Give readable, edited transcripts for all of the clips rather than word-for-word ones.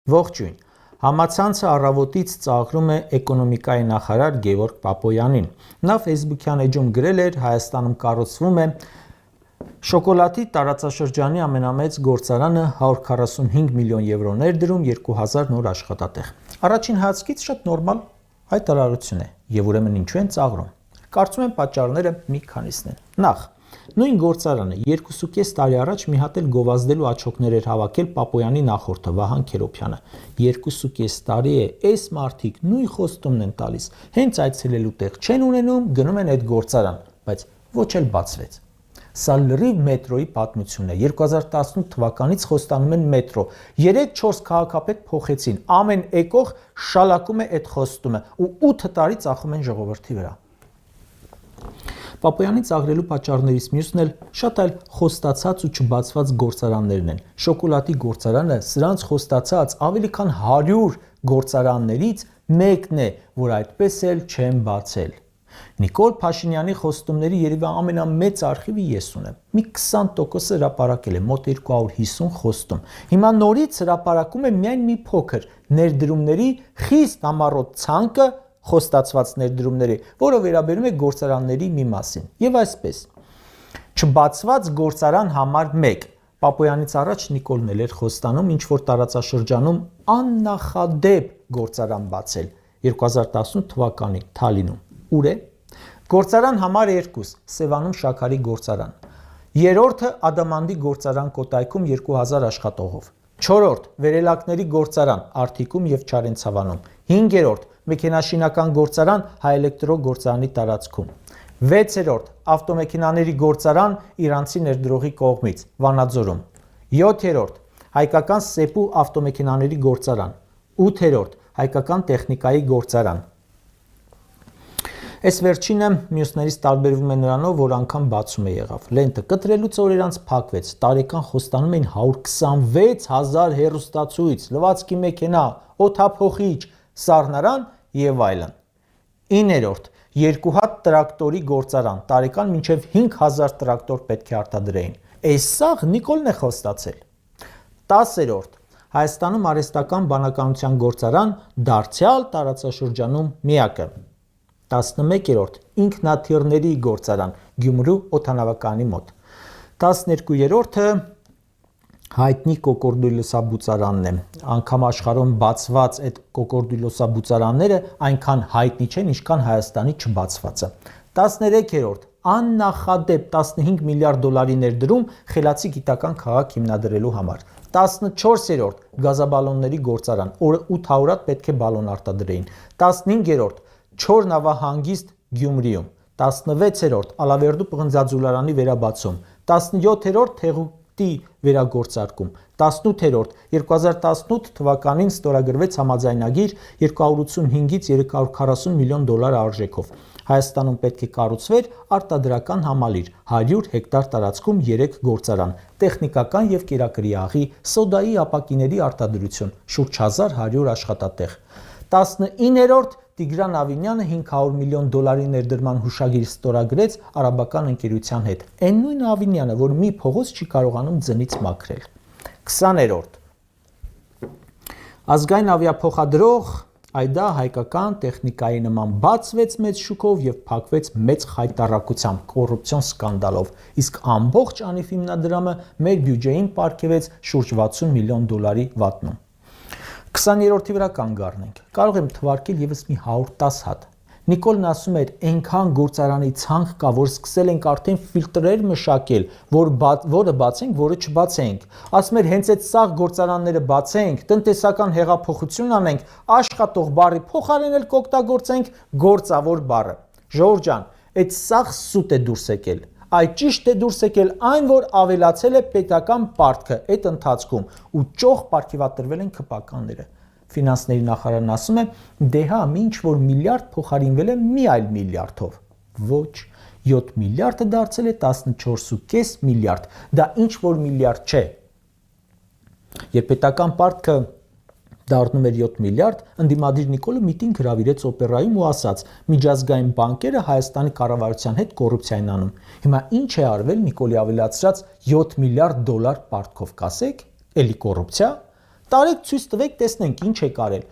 Ողջույն։ Համացանցը առավոտից ծաղրում է էկոնոմիկայի նախարար Գևորգ Պապոյանին։ Նա Facebook-յան էջում գրել էր Հայաստանում կառուցվում է շոկոլադի տարածաշրջանի ամենամեծ գործարանը 145 միլիոն եվրո ներդրում 2000 նոր աշխատատեղ։ Առաջին հայացքից շատ նորմալ հայտարարություն է, եւ ուրեմն ինչու են ծաղրում։ Կարծում եմ պատճառները մի քանիսն են։ Նախ, նույն գործարանը 2.5 տարի առաջ մի հատ էլ գովազդելու աչոկներ էր հավաքել Պապոյանի նախորդը Վահան Քերոբյանը։ 2.5 տարի է, այս մարդիկ նույն խոստումն են տալիս։ Հենց այցելելու տեղ չեն ունենում, գնում են այդ գործարան, բայց ոչ էլ բացվեց։ Սա լրիվ մետրոյի պատմությունն է։ 2018 թվականից խոստանում են մետրո։ 3-4 քաղաքապետ փոխեցին։ Ամեն եկող շալակում է այդ խոստումը ու 8 տարի ծախում են ժողովրդի վրա։ Պապոյանի ծաղրելու պատճառներից մյուսն էլ շատ այլ խոստացած ու չբացված գործարաններն են։ Շոկոլադի գործարանը սրանց խոստացած ավելի քան 100 գործարաններից մեկն է, որ այդպես էլ չեն բացել։ Նիկոլ Փաշինյանի խոստումների երևի ամենամեծ արխիվը ես ունեմ։ Մի 20% հրապարակել է, մոտ 250 խոստում։ Հիմա նորից հրապարակում է միայն մի փոքր ներդրումների խիստ համառոտ ցանկը խոստացված ներդրումների, որը վերաբերում է գործարանների մի մասին։ Եվ այսպես, չբացված գործարան համար 1 Պապոյանից առաջ Նիկոլն էր խոստանում ինչ-որ տարածաշրջանում աննախադեպ գործարան բացել 2018 թվականին Թալինում։ Ուր է։ Գործարան համար 2 Սևանում Շաքարի գործարան։ Երրորդը Ադամանդի գործարան Կոտայքում 2000 աշխատողով։ 4-րդ Վերելակների գործարան Արթիկում եւ Չարենցավանում։ 5-րդ Մեքենաշինական գործարան Հայէլեկտրո գործարանի տարածքում։ 6-րդ Ավտոմեքենաների գործարան իրանցի ներդրողի կողմից Վանաձորում։ 7-րդ Հայկական Սեպու ավտոմեքենաների գործարան։ 8-րդ Հայկական տեխնիկայի գործարան։ Այս վերջինը մյուսներից տարբերվում է նրանով, որ անգամ բացում է եղավ։ Լենտը կտրելուց օրեր անց փակվեց։ Տարեկան խոստանում էին 126,000 հեռուստացույց, լվացքի մեքենա, օդափոխիչ, սառնարան եւ այլն։ 9-րդ 2 հատ տրակտորի գործարան, տարեկան մինչև 5000 տրակտոր պետք է արտադրեին։ Այս սաղ Նիկոլն է խոստացել։ 10-րդ Հայաստանում արհեստական բանականության գործարան դարձյալ տարածաշրջանում միակը։ 11-րդ ինքնաթիռների գործարան Գյումրու օդանավականի մոտ։ 12-րդը հայտնի կոկորդիլոսաբուծարանն է։ Անկամ աշխարհում բացված այդ կոկորդիլոսաբուծարանները այնքան հայտնի չեն, ինչքան Հայաստանի չբացվածը։ 13-րդ աննախադեպ 15 միլիարդ դոլարի ներդրում Խելացի գիտական քաղաք հիմնադրելու համար։ 14-րդ գազաբալոնների գործարան, օրը 800 հատ պետք է բալոն արտադրեին։ 15-րդ Չոր նավահանգիստ Գյումրիում։ 16-րդ Ալավերդու պղնձաձուլարանի վերաբացում։ 17-րդ Թեղուտի վերագործարկում։ 18-րդ 2018 թվականին ստորագրվեց համաձայնագիր 285-ից 340 միլիոն դոլար արժեքով։ Հայաստանում պետք է կառուցվեր արտադրական համալիր 100 հեկտար տարածքում 3 գործարան, տեխնիկական եւ կերակրի սոդայի ապակիների արտադրություն, շուրջ 1100 աշխատատեղ։ 19-րդ Տիգրան Ավինյանը 500 միլիոն դոլարի ներդրման հուշագիր ստորագրեց արաբական ընկերության հետ։ Այն նույն Ավինյանը, որ մի փողոց չի կարողանում ձնից մաքրել։ 20-րդ Ազգային ավիափոխադրող այդա հայկական տեխնիկայի նման բացվեց մեծ շուկով եւ փակվեց մեծ խայտառակությամբ կոռուպցիոն սկանդալով, իսկ ամբողջ անիվ հիմնադրամը մեր բյուջեին պարգևեց շուրջ 60 միլիոն դոլարի վատնում։ 20-րդի վրա կանգ առնենք։ Կարող եմ թվարկել եւս մի 110 հատ։ Նիկոլն ասում էր, այնքան գործարանի ցանկ կա, որ սկսել ենք արդեն ֆիլտրեր մշակել, որը բացենք, որը չբացենք։ Ասում էր, հենց այդ սաղ գործարանները բացենք, տնտեսական հեղափոխություն անենք, աշխատող բառի փոխարեն էլ կօգտագործենք գործավոր բառը։ Ժողովուրդ ջան, այդ սաղ սուտ է դուրս եկել։ Այդ ճիշտ է դուրս եկել այն, որ ավելացել է պետական պարտքը այդ ընթացքում ու ճոխ պարգևատրվել են քպականները։ Ֆինանսների նախարարն ասում է, դե հա, ինչ որ միլիարդ փոխարինվել է մի այլ միլիարդով։ Ոչ, 7 միլիարդը դարձել է 14.5 միլիարդ։ Դա ինչ որ միլիարդ չէ։ Երբ պետական պարտքը դառնում էր 7 միլիարդ, ընդդիմադիր Նիկոլը միտինգ հրավիրեց օպերայում ու ասաց. միջազգային բանկերը Հայաստանի կառավարության հետ կոռուպցիա են անում։ Հիմա ինչ է արվել Նիկոլի ավելացրած 7 միլիարդ դոլար պարտքով, կասեք, էլի կոռուպցիա։ Տարեք ցույց տվեք, տեսնենք ինչ եք արել։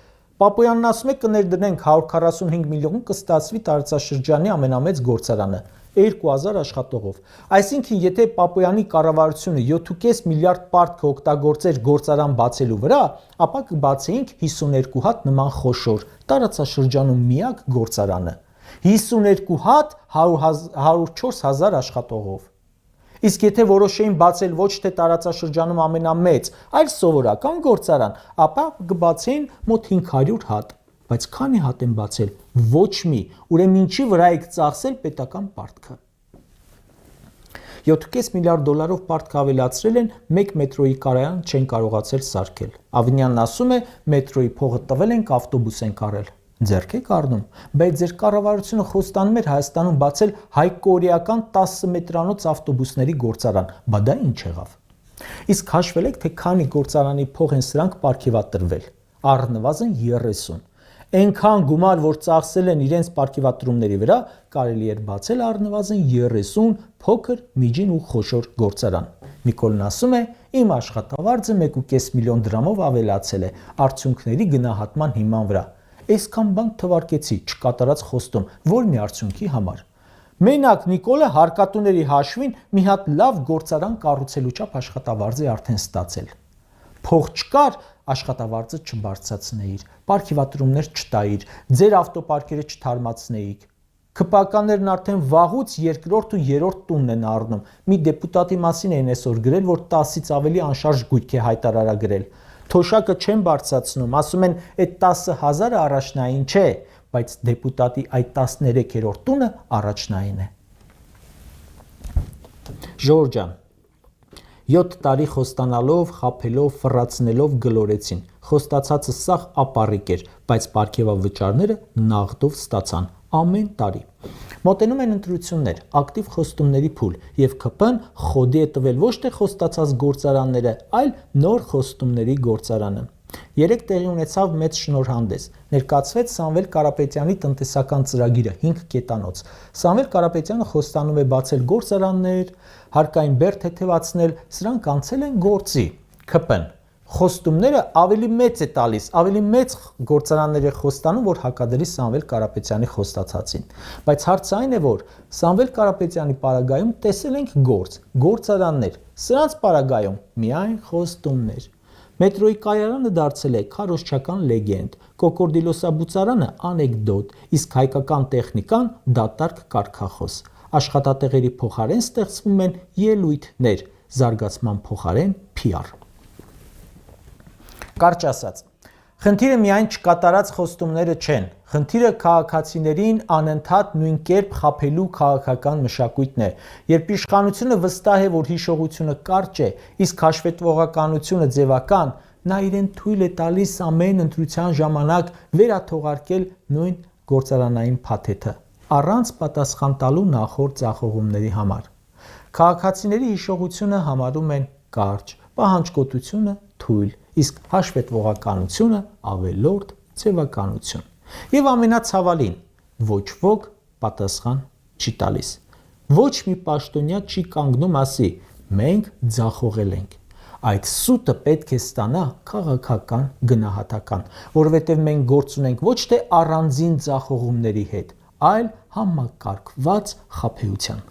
Պապոյանն ասում է կներդնենք 145 միլիոն կստացվի տարածաշրջանի ամենամեծ գործարանը 2000 աշխատողով։ Այսինքն, եթե Պապոյանի կառավարությունը 7.5 միլիարդ պարտք օգտագործեր գործարան բացելու վրա, ապա կբացեինք 52 հատ նման խոշոր տարածաշրջանում միակ գործարանը։ 52 հատ 104,000 աշխատողով։ Իսկ եթե որոշեին բացել ոչ թե տարածաշրջանում ամենամեծ, այլ սովորական գործարան, ապա կբացեին մոտ 500 հատ, բայց քանի հատ են բացել, ոչ մի, ուրեմն ինչի վրա եք ծախսել պետական պարտքը։ 7.5 միլիարդ դոլարով պարտք ավելացրել են, մեկ մետրոյի կառավարան չեն կարողացել սարքել։ Ավինյանն ասում է, մետրոյի փողը տվել ենք, ավտոբուս ենք առել։ Ձեռք եք առնում, բայց ձեր կառավարությունը խոստանում էր Հայաստանում բացել հայ-կորեական 10 մետրանոց ավտոբուսների գործարան, բա դա ինչ եղավ։ Իսկ հաշվել եք, թե քանի գործարանի փող են սրանք պարգևատրվել։ Առնվազն 30։ Այնքան գումար, որ ծախսել են իրենց պարգևատրումների վրա, կարելի էր բացել առնվազն 30 փոքր, միջին ու խոշոր գործարան։ Նիկոլն ասում է, իմ աշխատավարձը 1.5 միլիոն դրամով ավելացել է արդյունքների գնահատման հիման վրա։ Այսքան բան թվարկեցի, չկատարած խոստում, որ մի արդյունքի համար։ Մենակ Նիկոլը հարկատուների հաշվին մի հատ լավ գործարան կառուցելու չափ աշխատավարձ է արդեն ստացել։ Փող չկար, աշխատավարձը չբարձրացնեիր, պարգևատրումներ չտայիր, ձեր ավտոպարկերը չթարմացնեիք։ ՔՊԱ-ներն արդեն վաղուց երկրորդ ու երրորդ տունն են առնում։ Մի դեպուտատի մասին էին այսօր գրել, որ 10-ից ավելի անշարժ գույք է հայտարարագրել։ Թոշակը չեն բարձրացնում, ասում են, այդ 10,000-ը առաջնային չէ, բայց դեպուտատի այդ 13-րդ տունը առաջնային է։ Ժողովուրդ ջան, 7 տարի խոստանալով, խաբելով, ֆռացնելով գլորեցին։ Խոստացածը սաղ ապառիկ էր, բայց պարգևավճարները նաղդով ստացան ամեն տարի։ Մոտենում են ընտրություններ, ակտիվ խոստումների փուլ, եւ ՔՊ-ն խոդի է տվել ոչ թե խոստացած գործարանները, այլ նոր խոստումների գործարանը։ Երեք տեղի ունեցավ մեծ շնորհանդես։ Ներկայացվեց Սամվել Կարապետյանի տնտեսական ծրագիրը 5 կետանոց։ Սամվել Կարապետյանը խոստանում է բացել գործարաններ, հարկային բեռ թեթևացնել, սրանք անցել են գործի։ ՔՊ-ն խոստումները ավելի մեծ է տալիս, ավելի մեծ գործարաններ է խոստանում, որ հակադրի Սամվել Կարապետյանի խոստացածին։ Բայց հարցը այն է, որ Սամվել Կարապետյանի պարագայում տեսել ենք գործարաններ, սրանց պարագայում միայն խոստումներ։ Մետրոյի կայարանը դարձել է քարոզչական լեգենդ, կոկորդիլոսաբուծարանը անեկդոտ, իսկ հայկական տեխնիկան դատարկ կարգախոս։ Աշխատատեղերի փոխարեն ստեղծվում են ելույթներ, զարգացման փոխարեն PR։ Կարճ ասած, խնդիրը միայն չկատարած խոստումները չեն, խնդիրը քաղաքացիներին անընդհատ նույն կերպ խաբելու քաղաքական մշակույթն է, երբ իշխանությունը վստահ է, որ հիշողությունը կարճ է, իսկ հաշվետվողականությունը ձևական, նա իրեն թույլ է տալիս ամեն ընտրության ժամանակ վերաթողարկել նույն գործարանային փաթեթը, առանց պատասխան տալու նախորդ ձախողումների համար։ Քաղաքացիների հիշողությունը համարում են կարճ, պահանջկոտությունը թույլ, իսկ հաշվետվողականությունը ավելորդ ձևականություն։ Եվ ամենացավալին, ոչ ոք պատասխան չի տալիս։ Ոչ մի պաշտոնյա չի կանգնում ասի, մենք ձախողել ենք։ Այդ սուտը պետք է ստանա քաղաքական գնահատական, որովհետև մենք գործ ունենք ոչ թե առանձին ձախողումների հետ, այլ համակարգված խաբեության։